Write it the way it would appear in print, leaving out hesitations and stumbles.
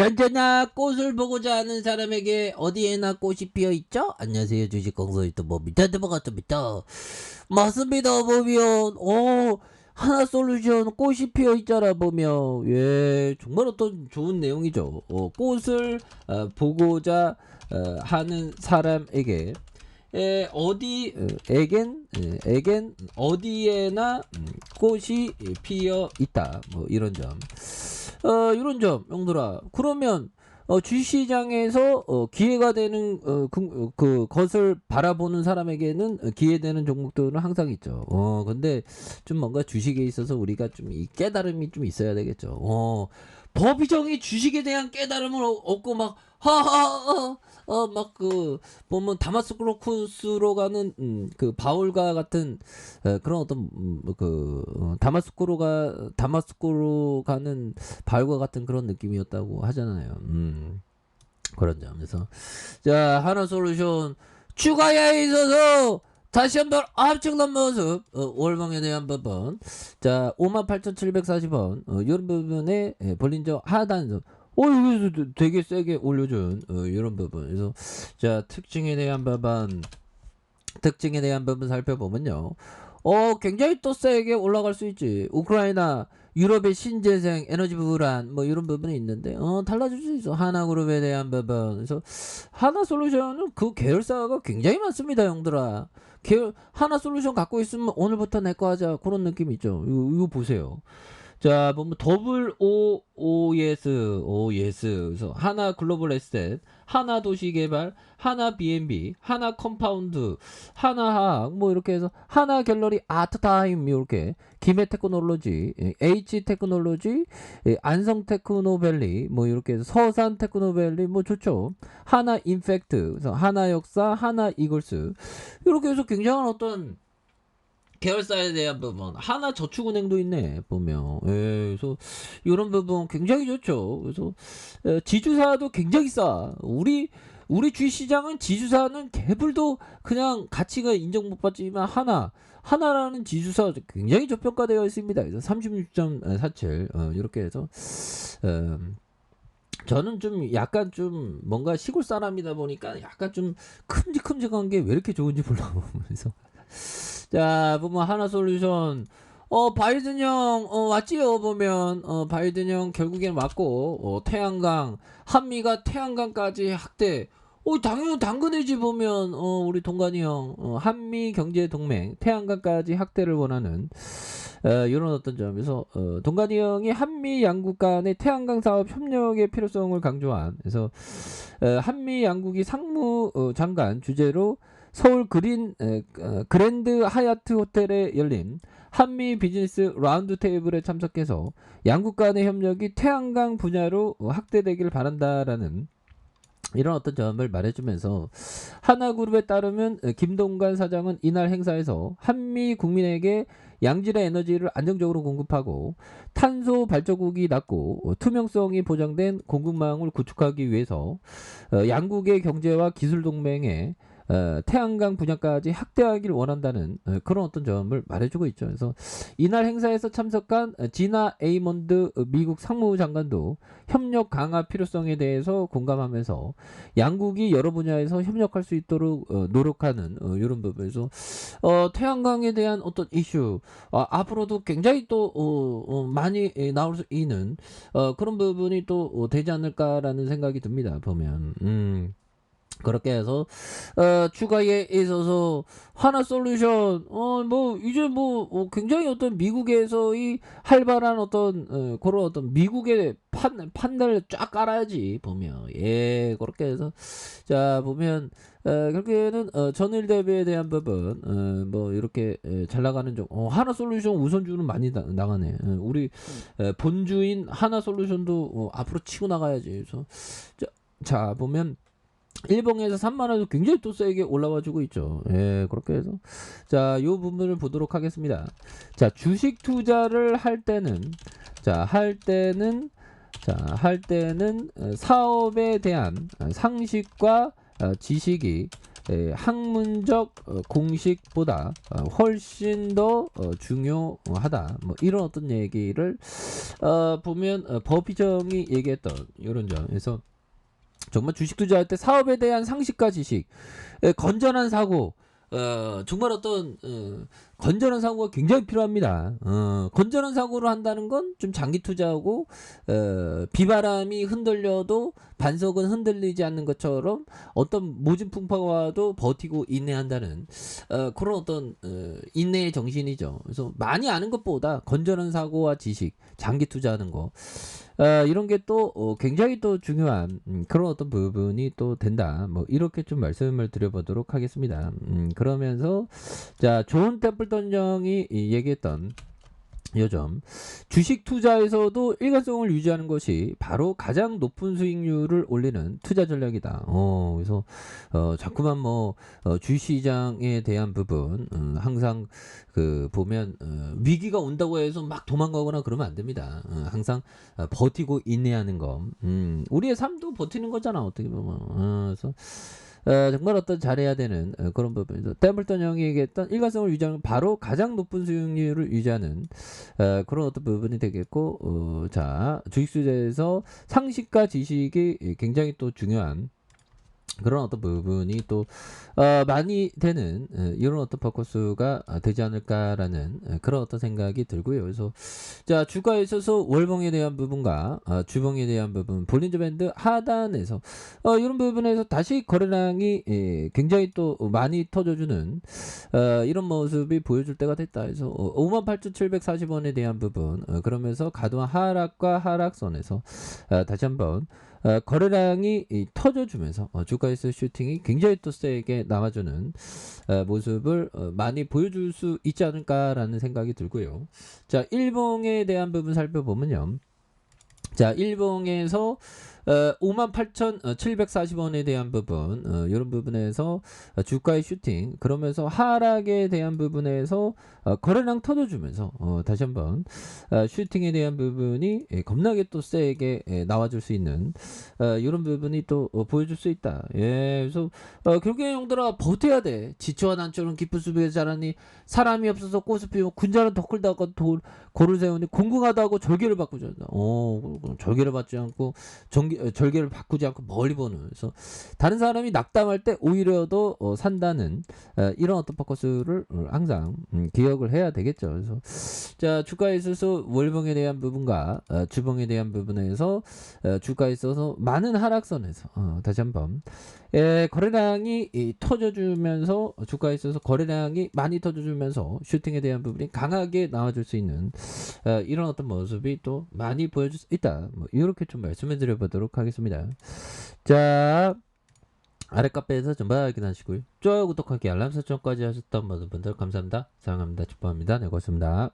그런저나 꽃을 보고자 하는 사람에게 어디에나 꽃이 피어 있죠? 안녕하세요, 주식공소 유튜버 미타드버 같습니다. 맞습니다. 보면 하나솔루션 꽃이 피어 있잖아. 보면 정말 어떤 좋은 내용이죠. 꽃을 보고자 하는 사람에게 에겐 어디에나 꽃이 피어 있다. 뭐 이런 점. 이런 점, 영들아. 그러면 주시장에서 기회가 되는 것을 바라보는 사람에게는 기회되는 종목들은 항상 있죠. 근데 좀 뭔가 주식에 있어서 우리가 좀 이 깨달음이 좀 있어야 되겠죠. 법이정이 주식에 대한 깨달음을 얻고 막 하하 막 보면 다마스쿠스로 가는 그 바울과 같은 그런 어떤 다마스쿠로 가는 바울과 같은 그런 느낌이었다고 하잖아요. 그런 점에서 자, 하나솔루션 추가에 있어서 다시 한번 엄청난 모습 월봉에 대한 부분 자 58,740원 이런 부분에 볼린저 하단선 이거 되게 세게 올려준 이런 부분. 그래서 자 특징에 대한 부분 살펴보면요. 굉장히 또 세게 올라갈 수 있지. 우크라이나 유럽의 신재생 에너지 불안 뭐 이런 부분이 있는데 달라질 수 있어. 하나그룹에 대한 부분. 그래서 하나솔루션은 그 계열사가 굉장히 많습니다, 형들아. 하나솔루션 갖고 있으면 오늘부터 내 거 하자 그런 느낌 있죠. 이거 보세요. 자, 보면 OS 그래서 하나 글로벌 에셋, 하나 도시개발, 하나 B&B, 하나 컴파운드, 하나 화학 뭐 이렇게 해서 하나 갤러리 아트타임 이렇게 김해 테크놀로지, H 테크놀로지, 안성 테크노밸리 뭐 이렇게 해서 서산 테크노밸리 뭐 좋죠. 하나 인팩트, 그래서 하나 역사, 하나 이글스 이렇게 해서 굉장한 어떤 계열사에 대한 부분 하나 저축은행도 있네 보면 그래서 이런 부분 굉장히 좋죠. 그래서 지주사도 굉장히 싸. 우리 주시장은 지주사는 개불도 그냥 가치가 인정 못 받지만 하나라는 지주사 굉장히 저평가되어 있습니다. 그래서 36.47 이렇게 해서 저는 좀 약간 좀 뭔가 시골 사람이다 보니까 약간 좀 큼직큼직한 게 왜 이렇게 좋은지 몰라. 그래서 자 보면 하나솔루션 바이든 형 왔지요. 보면 바이든 형 결국엔 왔고 태양광 한미가 태양광까지 확대 당연히 당근이지. 보면 우리 동관이 형 한미 경제 동맹 태양광까지 확대를 원하는 이런 어떤 점에서 동관이 형이 한미 양국 간의 태양광 사업 협력의 필요성을 강조한 그래서 한미 양국이 상무 장관 주재로 서울 그랜드 하얏트 호텔에 열린 한미 비즈니스 라운드 테이블에 참석해서 양국 간의 협력이 태양광 분야로 확대되길 바란다라는 이런 어떤 점을 말해주면서 하나그룹에 따르면 김동관 사장은 이날 행사에서 한미 국민에게 양질의 에너지를 안정적으로 공급하고 탄소 발자국이 낮고 투명성이 보장된 공급망을 구축하기 위해서 양국의 경제와 기술 동맹에 태양광 분야까지 확대하길 원한다는 그런 어떤 점을 말해주고 있죠. 그래서 이날 행사에서 참석한 지나 에이먼드 미국 상무장관도 협력 강화 필요성에 대해서 공감하면서 양국이 여러 분야에서 협력할 수 있도록 노력하는 이런 부분에서 태양광에 대한 어떤 이슈 앞으로도 굉장히 또 많이 나올 수 있는 그런 부분이 또 되지 않을까라는 생각이 듭니다. 보면 그렇게 해서 추가에 있어서 하나솔루션 뭐 이제 뭐 굉장히 어떤 미국에서의 활발한 어떤 그런 어떤 미국의 판을 쫙 깔아야지. 보면 그렇게 해서 자 보면 결국에는 전일 대비에 대한 부분 뭐 이렇게 잘 나가는 좀 하나솔루션 우선주는 많이 나가네. 우리 본주인 하나솔루션도 앞으로 치고 나가야지. 그래서 자 보면 일봉에서 3만원도 굉장히 또 세게 올라와 주고 있죠. 그렇게 해서 자, 요 부분을 보도록 하겠습니다. 자, 주식 투자를 할 때는 사업에 대한 상식과 지식이 학문적 공식보다 훨씬 더 중요하다. 뭐 이런 어떤 얘기를 보면 버피정이 얘기했던 이런 점에서 정말 주식 투자할 때 사업에 대한 상식과 지식, 건전한 사고, 정말 어떤 건전한 사고가 굉장히 필요합니다. 건전한 사고를 한다는 건 좀 장기 투자하고 비바람이 흔들려도 반석은 흔들리지 않는 것처럼 어떤 모진 풍파가 와도 버티고 인내한다는 그런 어떤 인내의 정신이죠. 그래서 많이 아는 것보다 건전한 사고와 지식, 장기 투자하는 거 이런 게 또 굉장히 또 중요한 그런 어떤 부분이 또 된다. 뭐 이렇게 좀 말씀을 드려보도록 하겠습니다. 그러면서 자 존 템플턴 형이 얘기했던 요점 주식 투자에서도 일관성을 유지하는 것이 바로 가장 높은 수익률을 올리는 투자 전략이다. 그래서 자꾸만 뭐 주시장에 대한 부분 항상 그 보면 위기가 온다고 해서 막 도망가거나 그러면 안 됩니다. 항상 버티고 인내하는 거. 우리의 삶도 버티는 거잖아 어떻게 보면. 그래서 정말 어떤 잘해야 되는 그런 부분에서 템플턴 형이 얘기했던 일관성을 유지하는 바로 가장 높은 수익률을 유지하는 그런 어떤 부분이 되겠고 자 주식 투자에서 상식과 지식이 굉장히 또 중요한 그런 어떤 부분이 또 많이 되는 이런 어떤 포커스가 되지 않을까라는 그런 어떤 생각이 들고요. 그래서 자 주가에 있어서 월봉에 대한 부분과 주봉에 대한 부분, 볼린저 밴드 하단에서 이런 부분에서 다시 거래량이 굉장히 또 많이 터져주는 이런 모습이 보여줄 때가 됐다. 해서 58,740원에 대한 부분 그러면서 과도한 하락과 하락선에서 다시 한번 거래량이 터져주면서 주가에서 슈팅이 굉장히 또 세게 나와주는 모습을 많이 보여줄 수 있지 않을까라는 생각이 들고요. 자, 일봉에 대한 부분 살펴보면요. 자, 일봉에서 58,740원에 대한 부분 이런 부분에서 주가의 슈팅 그러면서 하락에 대한 부분에서 거래량 터져주면서 다시 한번 슈팅에 대한 부분이 겁나게 또 세게 나와줄 수 있는 이런 부분이 또 보여줄 수 있다. 예, 그래서 결국에 형들아 버텨야 돼. 지초와 난초는 깊은 숲에 자라니 사람이 없어서 꽃을 피우고 군자는 덕을 닦아 고를 세우니 공공하다고 절개를 바꾸지 않는다. 절개를 받지 않고 절개를 바꾸지 않고 멀리 보는. 그래서 다른 사람이 낙담할 때 오히려 더 산다는 이런 어떤 포커스를 항상 기억을 해야 되겠죠. 그래서 자 주가에 있어서 월봉에 대한 부분과 주봉에 대한 부분에서 주가에 있어서 많은 하락선에서 다시 한번 거래량이 터져주면서 주가에 있어서 거래량이 많이 터져주면서 슈팅에 대한 부분이 강하게 나와줄 수 있는 이런 어떤 모습이 또 많이 보여줄 수 있다. 뭐 이렇게 좀 말씀해 드려보도록 하겠습니다. 자 아래 카페에서 좀 확인하시고요. 좋아요 구독하기 알람 설정까지 하셨던 모든 분들 감사합니다. 사랑합니다. 축복합니다. 네 고맙습니다.